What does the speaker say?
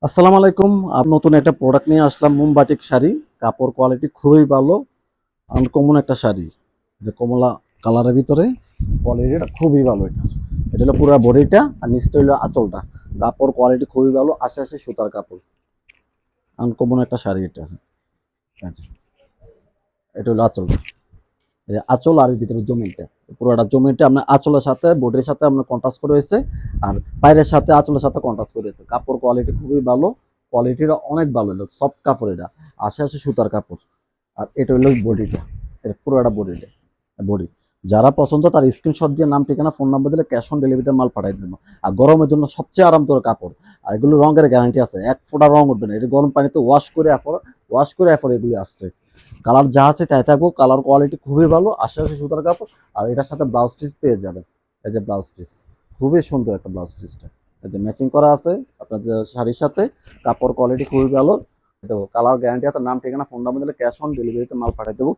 আসসালামু আলাইকুম। নতুন একটা প্রোডাক্ট নিয়ে আসলাম, মোমবাটিক শাড়ি। কাপড় কোয়ালিটি খুবই ভালো, আনকমন একটা শাড়ি, যে কমলা কালারের ভিতরে। কোয়ালিটিটা খুবই ভালো। এটা হলো পুরো বডিটা, আর নিচটা হলো আঁচলটা। কাপড় কোয়ালিটি খুবই ভালো, আশে সুতার কাপড়। আনকমন একটা শাড়ি এটা। আচ্ছা, এটা হলো আঁচলটা। এই যে আঁচল আর এর ভিতরে জমিনটা, পুরোটা জমিনটা আপনার আঁচলের সাথে বডির সাথে আপনার কন্ট্রাস্ট করে হয়েছে, আর বাইরের সাথে আঁচলের সাথে কন্ট্রাস্ট করে হয়েছে। কাপড় কোয়ালিটি খুবই ভালো, কোয়ালিটিটা অনেক ভালো হলো, সফট কাপড় এটা, আশে সুতার কাপড়। আর এটা হলো বডিটা, এটা পুরোটা বডিটা, বডি। যারা পছন্দ তার স্ক্রিনশট দিয়ে নাম ঠিকানা ফোন নাম্বার দিলে ক্যাশ অন ডেলিভারিতে মাল পাঠাই দেবো। আর গরমের জন্য সবচেয়ে আরামদায়ক কাপড়। আর এগুলো রঙের গ্যারান্টি আছে, এক ফোঁটা রং উঠবে না। এটা গরম পানিতে ওয়াশ করে এগুলি আসছে। কালার যা আছে তাই থাকবো, কালার কোয়ালিটি খুবই ভালো, আশে সুতার কাপড়। আর এটার সাথে ব্লাউজ পিস পেয়ে যাবেন। এই যে ব্লাউজ পিস, খুবই সুন্দর একটা ব্লাউজ পিসটা। এই যে ম্যাচিং করা আছে আপনার যে শাড়ির সাথে। কাপড় কোয়ালিটি খুবই ভালো। দেবো কালার গ্যারান্টি আছে, নাম ঠিকানা ফোন নাম্বার দিলে ক্যাশ অন ডেলিভারিতে মাল পাঠিয়ে দেবো।